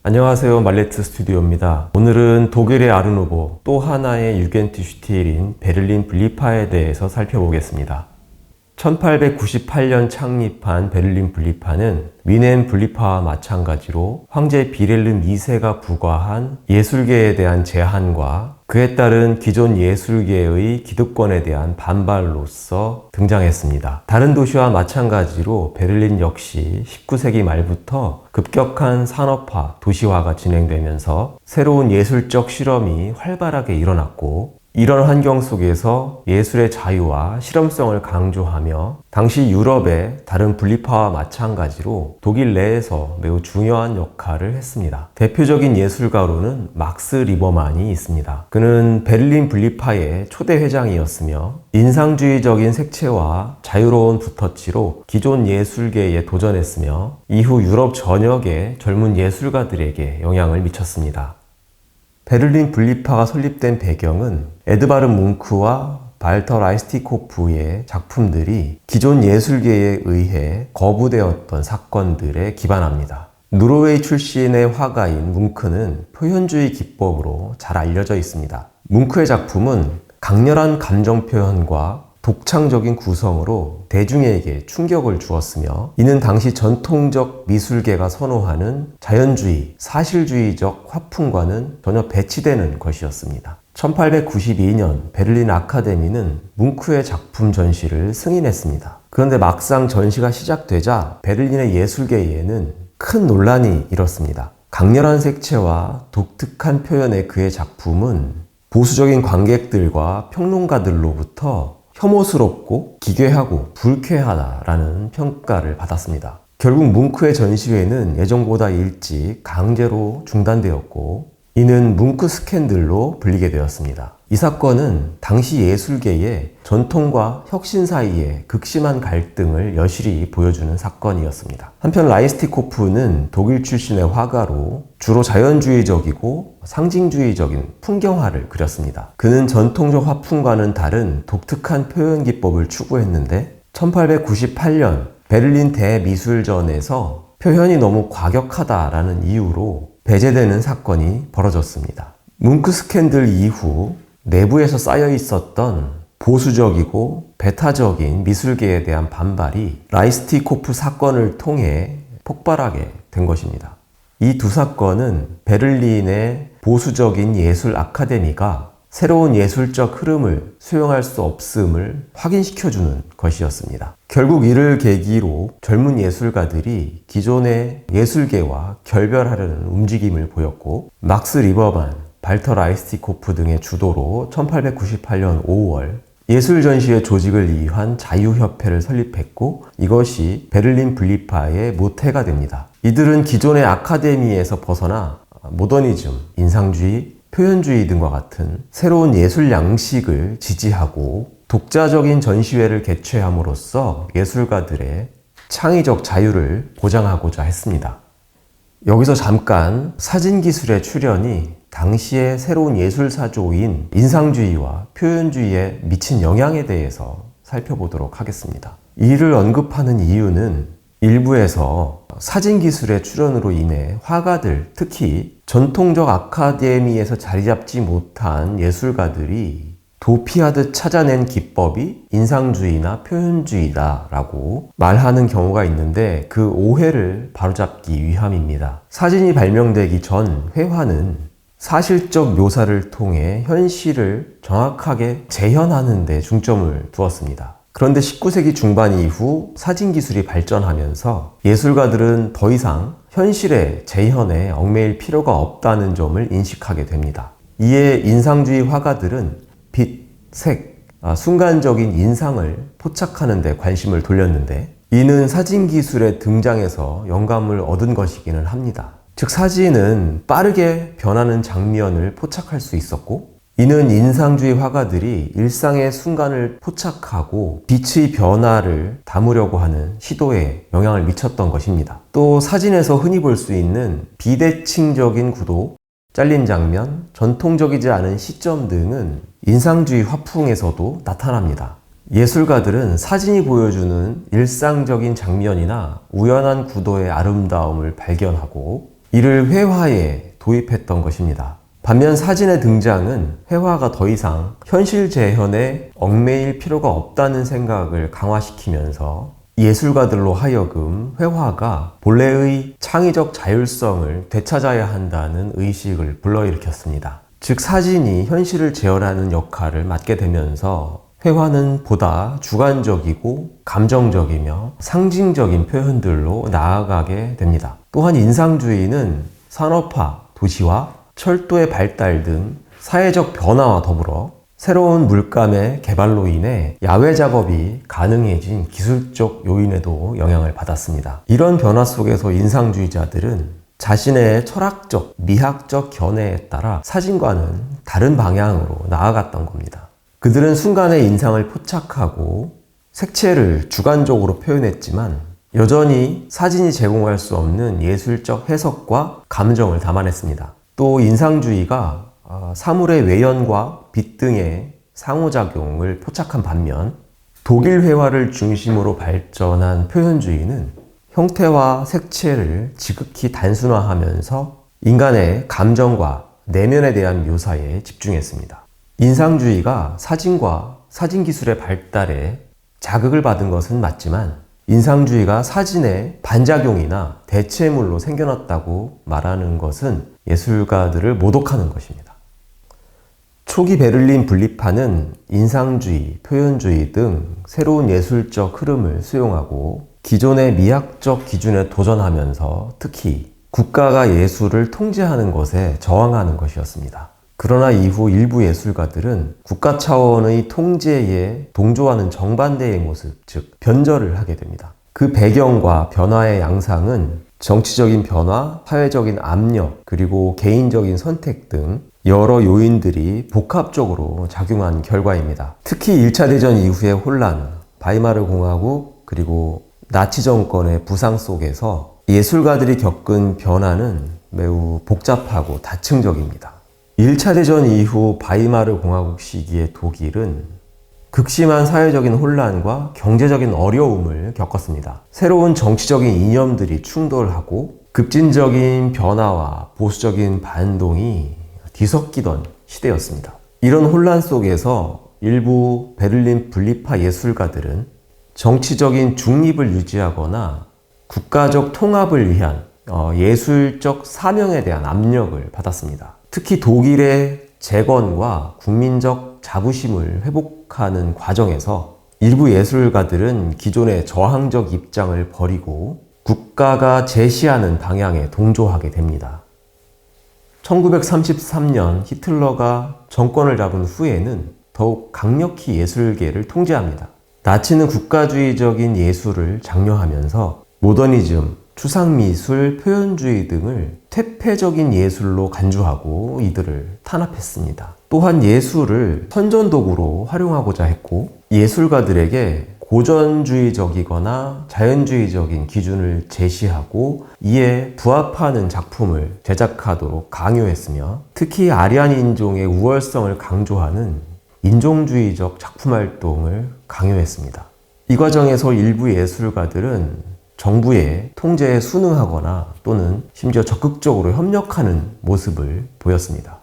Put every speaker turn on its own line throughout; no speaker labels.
안녕하세요. 말레트 스튜디오입니다. 오늘은 독일의 아르누보, 또 하나의 유겐트슈틸인 베를린 분리파에 대해서 살펴보겠습니다. 1898년 창립한 베를린 분리파는 위넨 분리파와 마찬가지로 황제 비렐름 2세가 부과한 예술계에 대한 제한과 그에 따른 기존 예술계의 기득권에 대한 반발로서 등장했습니다. 다른 도시와 마찬가지로 베를린 역시 19세기 말부터 급격한 산업화, 도시화가 진행되면서 새로운 예술적 실험이 활발하게 일어났고, 이런 환경 속에서 예술의 자유와 실험성을 강조하며 당시 유럽의 다른 분리파와 마찬가지로 독일 내에서 매우 중요한 역할을 했습니다. 대표적인 예술가로는 막스 리버만이 있습니다. 그는 베를린 분리파의 초대 회장이었으며 인상주의적인 색채와 자유로운 붓터치로 기존 예술계에 도전했으며 이후 유럽 전역의 젊은 예술가들에게 영향을 미쳤습니다. 베를린 분리파가 설립된 배경은 에드바르 뭉크와 발터 라이스티코프의 작품들이 기존 예술계에 의해 거부되었던 사건들에 기반합니다. 노르웨이 출신의 화가인 뭉크는 표현주의 기법으로 잘 알려져 있습니다. 뭉크의 작품은 강렬한 감정 표현과 독창적인 구성으로 대중에게 충격을 주었으며, 이는 당시 전통적 미술계가 선호하는 자연주의, 사실주의적 화풍과는 전혀 배치되는 것이었습니다. 1892년 베를린 아카데미는 뭉크의 작품 전시를 승인했습니다. 그런데 막상 전시가 시작되자 베를린의 예술계에는 큰 논란이 일었습니다. 강렬한 색채와 독특한 표현의 그의 작품은 보수적인 관객들과 평론가들로부터 혐오스럽고 기괴하고 불쾌하다라는 평가를 받았습니다. 결국 뭉크의 전시회는 예정보다 일찍 강제로 중단되었고, 이는 뭉크 스캔들로 불리게 되었습니다. 이 사건은 당시 예술계의 전통과 혁신 사이의 극심한 갈등을 여실히 보여주는 사건이었습니다. 한편 라이스티코프는 독일 출신의 화가로 주로 자연주의적이고 상징주의적인 풍경화를 그렸습니다. 그는 전통적 화풍과는 다른 독특한 표현 기법을 추구했는데 1898년 베를린 대미술전에서 표현이 너무 과격하다라는 이유로 배제되는 사건이 벌어졌습니다. 뭉크 스캔들 이후 내부에서 쌓여 있었던 보수적이고 배타적인 미술계에 대한 반발이 라이스티코프 사건을 통해 폭발하게 된 것입니다. 이 두 사건은 베를린의 보수적인 예술 아카데미가 새로운 예술적 흐름을 수용할 수 없음을 확인시켜주는 것이었습니다. 결국 이를 계기로 젊은 예술가들이 기존의 예술계와 결별하려는 움직임을 보였고, 막스 리버만, 발터 라이스티코프 등의 주도로 1898년 5월 예술 전시회 조직을 위한 자유협회를 설립했고, 이것이 베를린 분리파의 모태가 됩니다. 이들은 기존의 아카데미에서 벗어나 모더니즘, 인상주의, 표현주의 등과 같은 새로운 예술 양식을 지지하고 독자적인 전시회를 개최함으로써 예술가들의 창의적 자유를 보장하고자 했습니다. 여기서 잠깐 사진기술의 출현이 당시의 새로운 예술사조인 인상주의와 표현주의에 미친 영향에 대해서 살펴보도록 하겠습니다. 이를 언급하는 이유는 일부에서 사진기술의 출현으로 인해 화가들, 특히 전통적 아카데미에서 자리 잡지 못한 예술가들이 도피하듯 찾아낸 기법이 인상주의나 표현주의다라고 말하는 경우가 있는데, 그 오해를 바로잡기 위함입니다. 사진이 발명되기 전 회화는 사실적 묘사를 통해 현실을 정확하게 재현하는 데 중점을 두었습니다. 그런데 19세기 중반 이후 사진기술이 발전하면서 예술가들은 더 이상 현실의 재현에 얽매일 필요가 없다는 점을 인식하게 됩니다. 이에 인상주의 화가들은 빛, 색, 순간적인 인상을 포착하는 데 관심을 돌렸는데, 이는 사진기술의 등장에서 영감을 얻은 것이기는 합니다. 즉, 사진은 빠르게 변하는 장면을 포착할 수 있었고, 이는 인상주의 화가들이 일상의 순간을 포착하고 빛의 변화를 담으려고 하는 시도에 영향을 미쳤던 것입니다. 또 사진에서 흔히 볼 수 있는 비대칭적인 구도, 잘린 장면, 전통적이지 않은 시점 등은 인상주의 화풍에서도 나타납니다. 예술가들은 사진이 보여주는 일상적인 장면이나 우연한 구도의 아름다움을 발견하고, 이를 회화에 도입했던 것입니다. 반면 사진의 등장은 회화가 더 이상 현실 재현에 얽매일 필요가 없다는 생각을 강화시키면서 예술가들로 하여금 회화가 본래의 창의적 자율성을 되찾아야 한다는 의식을 불러일으켰습니다. 즉 사진이 현실을 재현하는 역할을 맡게 되면서 회화는 보다 주관적이고 감정적이며 상징적인 표현들로 나아가게 됩니다. 또한 인상주의는 산업화, 도시화, 철도의 발달 등 사회적 변화와 더불어 새로운 물감의 개발로 인해 야외 작업이 가능해진 기술적 요인에도 영향을 받았습니다. 이런 변화 속에서 인상주의자들은 자신의 철학적, 미학적 견해에 따라 사진과는 다른 방향으로 나아갔던 겁니다. 그들은 순간의 인상을 포착하고 색채를 주관적으로 표현했지만 여전히 사진이 제공할 수 없는 예술적 해석과 감정을 담아냈습니다. 또 인상주의가 사물의 외연과 빛 등의 상호작용을 포착한 반면 독일 회화를 중심으로 발전한 표현주의는 형태와 색채를 지극히 단순화하면서 인간의 감정과 내면에 대한 묘사에 집중했습니다. 인상주의가 사진과 사진기술의 발달에 자극을 받은 것은 맞지만 인상주의가 사진의 반작용이나 대체물로 생겨났다고 말하는 것은 예술가들을 모독하는 것입니다. 초기 베를린 분리파는 인상주의, 표현주의 등 새로운 예술적 흐름을 수용하고 기존의 미학적 기준에 도전하면서 특히 국가가 예술을 통제하는 것에 저항하는 것이었습니다. 그러나 이후 일부 예술가들은 국가 차원의 통제에 동조하는 정반대의 모습, 즉 변절을 하게 됩니다. 그 배경과 변화의 양상은 정치적인 변화, 사회적인 압력, 그리고 개인적인 선택 등 여러 요인들이 복합적으로 작용한 결과입니다. 특히 1차 대전 이후의 혼란, 바이마르 공화국, 그리고 나치 정권의 부상 속에서 예술가들이 겪은 변화는 매우 복잡하고 다층적입니다. 1차 대전 이후 바이마르 공화국 시기의 독일은 극심한 사회적인 혼란과 경제적인 어려움을 겪었습니다. 새로운 정치적인 이념들이 충돌하고 급진적인 변화와 보수적인 반동이 뒤섞이던 시대였습니다. 이런 혼란 속에서 일부 베를린 분리파 예술가들은 정치적인 중립을 유지하거나 국가적 통합을 위한 예술적 사명에 대한 압력을 받았습니다. 특히 독일의 재건과 국민적 자부심을 회복하는 과정에서 일부 예술가들은 기존의 저항적 입장을 버리고 국가가 제시하는 방향에 동조하게 됩니다. 1933년 히틀러가 정권을 잡은 후에는 더욱 강력히 예술계를 통제합니다. 나치는 국가주의적인 예술을 장려하면서 모더니즘, 추상미술, 표현주의 등을 퇴폐적인 예술로 간주하고 이들을 탄압했습니다. 또한 예술을 선전도구로 활용하고자 했고 예술가들에게 고전주의적이거나 자연주의적인 기준을 제시하고 이에 부합하는 작품을 제작하도록 강요했으며 특히 아리안 인종의 우월성을 강조하는 인종주의적 작품 활동을 강요했습니다. 이 과정에서 일부 예술가들은 정부의 통제에 순응하거나 또는 심지어 적극적으로 협력하는 모습을 보였습니다.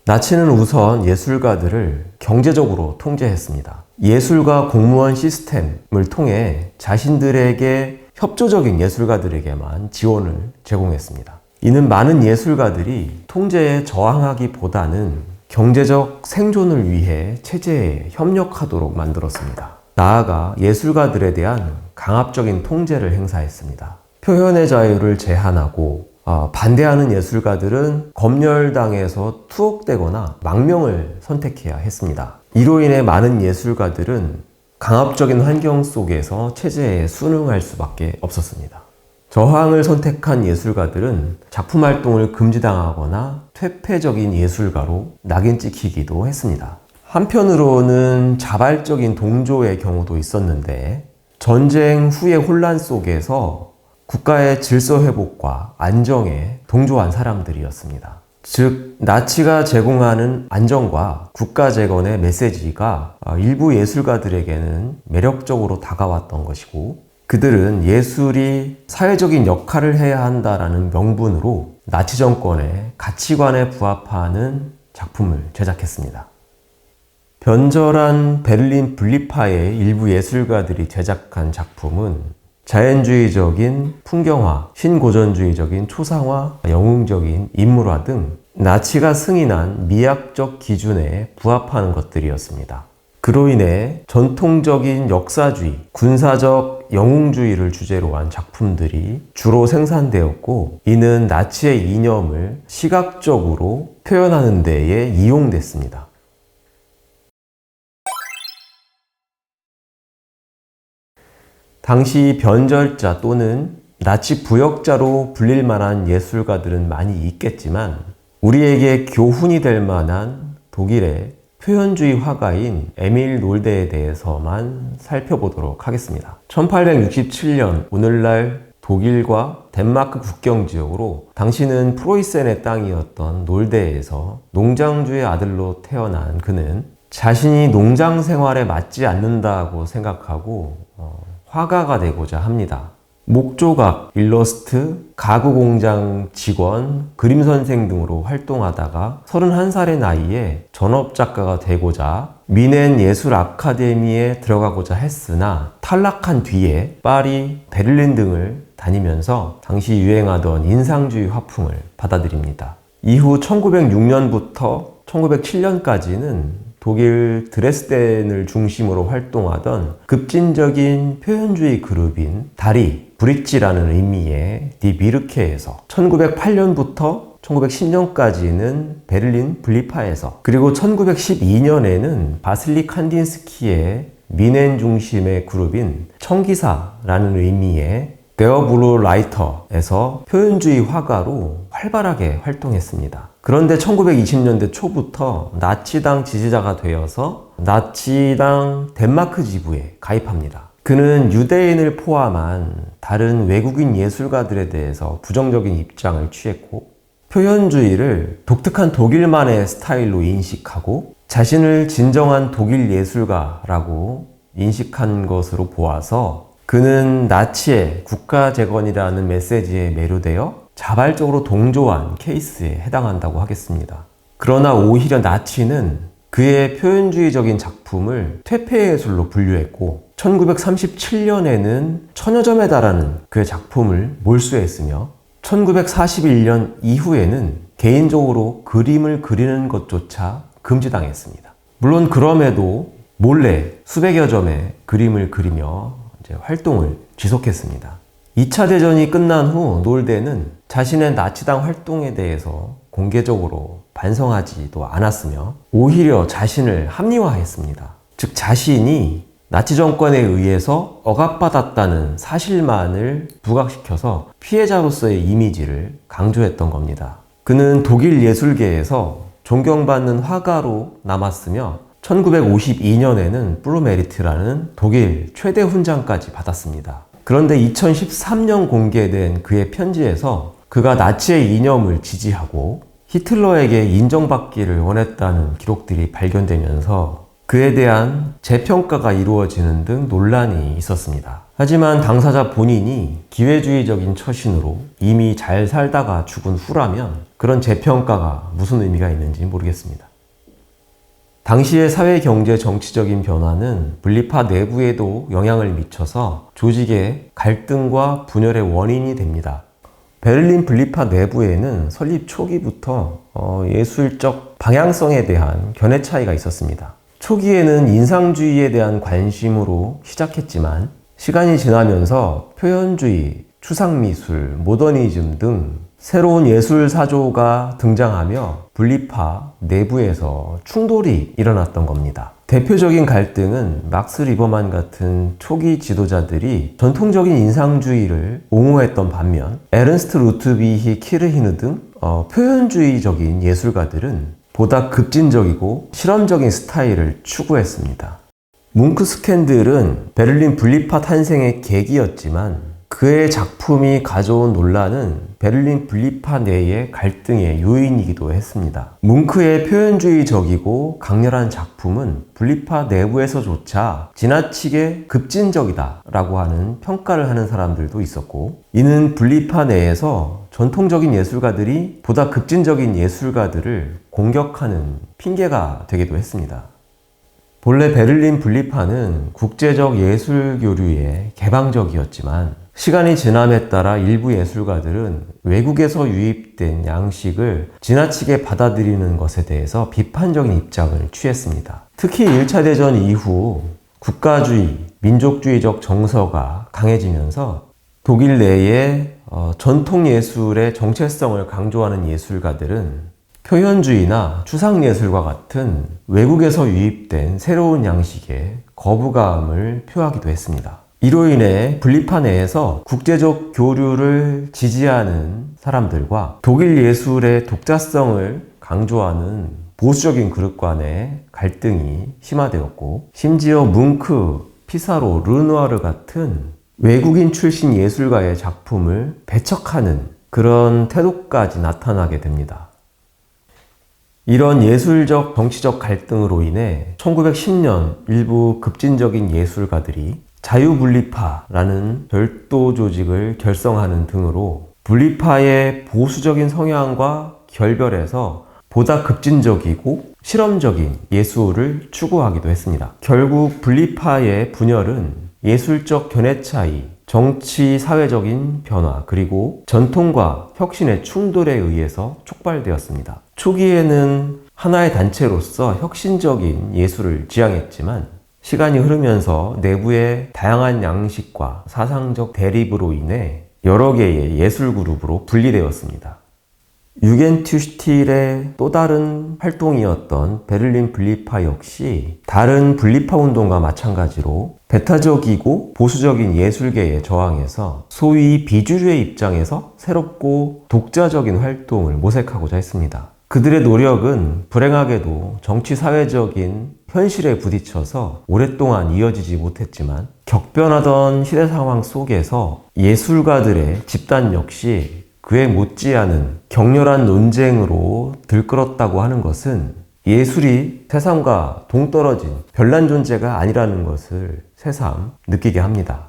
나치는 우선 예술가들을 경제적으로 통제했습니다. 예술가 공무원 시스템을 통해 자신들에게 협조적인 예술가들에게만 지원을 제공했습니다. 이는 많은 예술가들이 통제에 저항하기보다는 경제적 생존을 위해 체제에 협력하도록 만들었습니다. 나아가 예술가들에 대한 강압적인 통제를 행사했습니다. 표현의 자유를 제한하고 반대하는 예술가들은 검열당해서 투옥되거나 망명을 선택해야 했습니다. 이로 인해 많은 예술가들은 강압적인 환경 속에서 체제에 순응할 수밖에 없었습니다. 저항을 선택한 예술가들은 작품 활동을 금지당하거나 퇴폐적인 예술가로 낙인 찍히기도 했습니다. 한편으로는 자발적인 동조의 경우도 있었는데 전쟁 후의 혼란 속에서 국가의 질서 회복과 안정에 동조한 사람들이었습니다. 즉, 나치가 제공하는 안정과 국가 재건의 메시지가 일부 예술가들에게는 매력적으로 다가왔던 것이고 그들은 예술이 사회적인 역할을 해야 한다라는 명분으로 나치 정권의 가치관에 부합하는 작품을 제작했습니다. 변절한 베를린 분리파의 일부 예술가들이 제작한 작품은 자연주의적인 풍경화, 신고전주의적인 초상화, 영웅적인 인물화 등 나치가 승인한 미학적 기준에 부합하는 것들이었습니다. 그로 인해 전통적인 역사주의, 군사적 영웅주의를 주제로 한 작품들이 주로 생산되었고, 이는 나치의 이념을 시각적으로 표현하는 데에 이용됐습니다. 당시 변절자 또는 나치 부역자로 불릴 만한 예술가들은 많이 있겠지만, 우리에게 교훈이 될 만한 독일의 표현주의 화가인 에밀 놀데에 대해서만 살펴보도록 하겠습니다. 1867년 오늘날 독일과 덴마크 국경 지역으로 당시는 프로이센의 땅이었던 놀데에서 농장주의 아들로 태어난 그는 자신이 농장 생활에 맞지 않는다고 생각하고 화가가 되고자 합니다. 목조각, 일러스트, 가구공장 직원, 그림선생 등으로 활동하다가 31살의 나이에 전업작가가 되고자 미넨 예술 아카데미에 들어가고자 했으나 탈락한 뒤에 파리, 베를린 등을 다니면서 당시 유행하던 인상주의 화풍을 받아들입니다. 이후 1906년부터 1907년까지는 독일 드레스덴을 중심으로 활동하던 급진적인 표현주의 그룹인 다리, 브릿지라는 의미의 디 미르케에서 1908년부터 1910년까지는 베를린 분리파에서, 그리고 1912년에는 바슬리 칸딘스키의 미넨 중심의 그룹인 청기사라는 의미의 데어블루 라이터에서 표현주의 화가로 활발하게 활동했습니다. 그런데 1920년대 초부터 나치당 지지자가 되어서 나치당 덴마크 지부에 가입합니다. 그는 유대인을 포함한 다른 외국인 예술가들에 대해서 부정적인 입장을 취했고, 표현주의를 독특한 독일만의 스타일로 인식하고 자신을 진정한 독일 예술가라고 인식한 것으로 보아서 그는 나치의 국가재건이라는 메시지에 매료되어 자발적으로 동조한 케이스에 해당한다고 하겠습니다. 그러나 오히려 나치는 그의 표현주의적인 작품을 퇴폐예술로 분류했고, 1937년에는 천여점에 달하는 그의 작품을 몰수했으며 1941년 이후에는 개인적으로 그림을 그리는 것조차 금지당했습니다. 물론 그럼에도 몰래 수백여 점의 그림을 그리며 활동을 지속했습니다. 2차 대전이 끝난 후 놀데는 자신의 나치당 활동에 대해서 공개적으로 반성하지도 않았으며 오히려 자신을 합리화했습니다. 즉 자신이 나치 정권에 의해서 억압받았다는 사실만을 부각시켜서 피해자로서의 이미지를 강조했던 겁니다. 그는 독일 예술계에서 존경받는 화가로 남았으며 1952년에는 플루메리트라는 독일 최대 훈장까지 받았습니다. 그런데 2013년 공개된 그의 편지에서 그가 나치의 이념을 지지하고 히틀러에게 인정받기를 원했다는 기록들이 발견되면서 그에 대한 재평가가 이루어지는 등 논란이 있었습니다. 하지만 당사자 본인이 기회주의적인 처신으로 이미 잘 살다가 죽은 후라면 그런 재평가가 무슨 의미가 있는지 모르겠습니다. 당시의 사회, 경제, 정치적인 변화는 분리파 내부에도 영향을 미쳐서 조직의 갈등과 분열의 원인이 됩니다. 베를린 분리파 내부에는 설립 초기부터 예술적 방향성에 대한 견해 차이가 있었습니다. 초기에는 인상주의에 대한 관심으로 시작했지만 시간이 지나면서 표현주의, 추상미술, 모더니즘 등 새로운 예술 사조가 등장하며 분리파 내부에서 충돌이 일어났던 겁니다. 대표적인 갈등은 막스 리버만 같은 초기 지도자들이 전통적인 인상주의를 옹호했던 반면 에른스트 루트비히 키르히느 등 표현주의적인 예술가들은 보다 급진적이고 실험적인 스타일을 추구했습니다. 뭉크 스캔들은 베를린 분리파 탄생의 계기였지만 그의 작품이 가져온 논란은 베를린 분리파 내의 갈등의 요인이기도 했습니다. 뭉크의 표현주의적이고 강렬한 작품은 분리파 내부에서조차 지나치게 급진적이다 라고 하는 평가를 하는 사람들도 있었고, 이는 분리파 내에서 전통적인 예술가들이 보다 급진적인 예술가들을 공격하는 핑계가 되기도 했습니다. 본래 베를린 분리파는 국제적 예술 교류에 개방적이었지만 시간이 지남에 따라 일부 예술가들은 외국에서 유입된 양식을 지나치게 받아들이는 것에 대해서 비판적인 입장을 취했습니다. 특히 1차 대전 이후 국가주의, 민족주의적 정서가 강해지면서 독일 내에 전통 예술의 정체성을 강조하는 예술가들은 표현주의나 추상예술과 같은 외국에서 유입된 새로운 양식에 거부감을 표하기도 했습니다. 이로 인해 분리파 내에서 국제적 교류를 지지하는 사람들과 독일 예술의 독자성을 강조하는 보수적인 그룹 간의 갈등이 심화되었고, 심지어 뭉크, 피사로, 르누아르 같은 외국인 출신 예술가의 작품을 배척하는 그런 태도까지 나타나게 됩니다. 이런 예술적, 정치적 갈등으로 인해 1910년 일부 급진적인 예술가들이 자유분리파라는 별도 조직을 결성하는 등으로 분리파의 보수적인 성향과 결별해서 보다 급진적이고 실험적인 예술을 추구하기도 했습니다. 결국 분리파의 분열은 예술적 견해 차이, 정치, 사회적인 변화, 그리고 전통과 혁신의 충돌에 의해서 촉발되었습니다. 초기에는 하나의 단체로서 혁신적인 예술을 지향했지만 시간이 흐르면서 내부의 다양한 양식과 사상적 대립으로 인해 여러 개의 예술 그룹으로 분리되었습니다. 유겐트슈틸의 또 다른 활동이었던 베를린 분리파 역시 다른 분리파 운동과 마찬가지로 배타적이고 보수적인 예술계에 저항해서 소위 비주류의 입장에서 새롭고 독자적인 활동을 모색하고자 했습니다. 그들의 노력은 불행하게도 정치-사회적인 현실에 부딪혀서 오랫동안 이어지지 못했지만 격변하던 시대 상황 속에서 예술가들의 집단 역시 그에 못지않은 격렬한 논쟁으로 들끓었다고 하는 것은 예술이 세상과 동떨어진 별난 존재가 아니라는 것을 새삼 느끼게 합니다.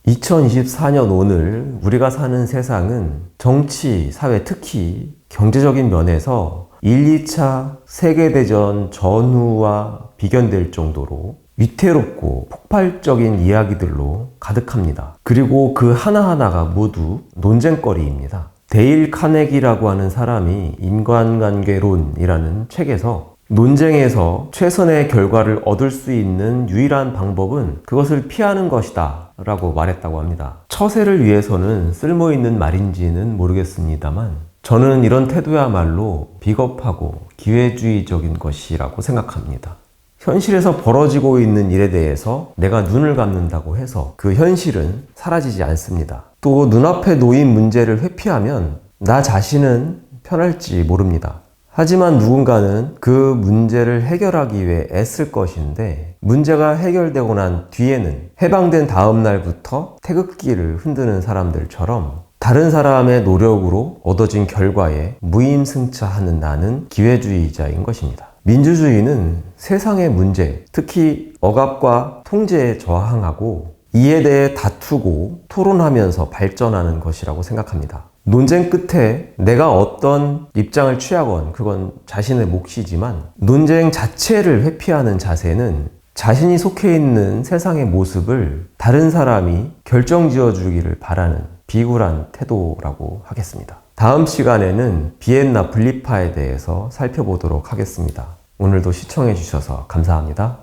2024년 오늘 우리가 사는 세상은 정치, 사회, 특히 경제적인 면에서 1, 2차 세계대전 전후와 비견될 정도로 위태롭고 폭발적인 이야기들로 가득합니다. 그리고 그 하나하나가 모두 논쟁거리입니다. 데일 카네기라고 하는 사람이 인간관계론이라는 책에서 논쟁에서 최선의 결과를 얻을 수 있는 유일한 방법은 그것을 피하는 것이다 라고 말했다고 합니다. 처세를 위해서는 쓸모있는 말인지는 모르겠습니다만 저는 이런 태도야말로 비겁하고 기회주의적인 것이라고 생각합니다. 현실에서 벌어지고 있는 일에 대해서 내가 눈을 감는다고 해서 그 현실은 사라지지 않습니다. 또 눈앞에 놓인 문제를 회피하면 나 자신은 편할지 모릅니다. 하지만 누군가는 그 문제를 해결하기 위해 애쓸 것인데 문제가 해결되고 난 뒤에는 해방된 다음 날부터 태극기를 흔드는 사람들처럼 다른 사람의 노력으로 얻어진 결과에 무임승차하는 나는 기회주의자인 것입니다. 민주주의는 세상의 문제, 특히 억압과 통제에 저항하고 이에 대해 다투고 토론하면서 발전하는 것이라고 생각합니다. 논쟁 끝에 내가 어떤 입장을 취하건 그건 자신의 몫이지만 논쟁 자체를 회피하는 자세는 자신이 속해 있는 세상의 모습을 다른 사람이 결정지어 주기를 바라는 비굴한 태도라고 하겠습니다. 다음 시간에는 비엔나 분리파에 대해서 살펴보도록 하겠습니다. 오늘도 시청해 주셔서 감사합니다.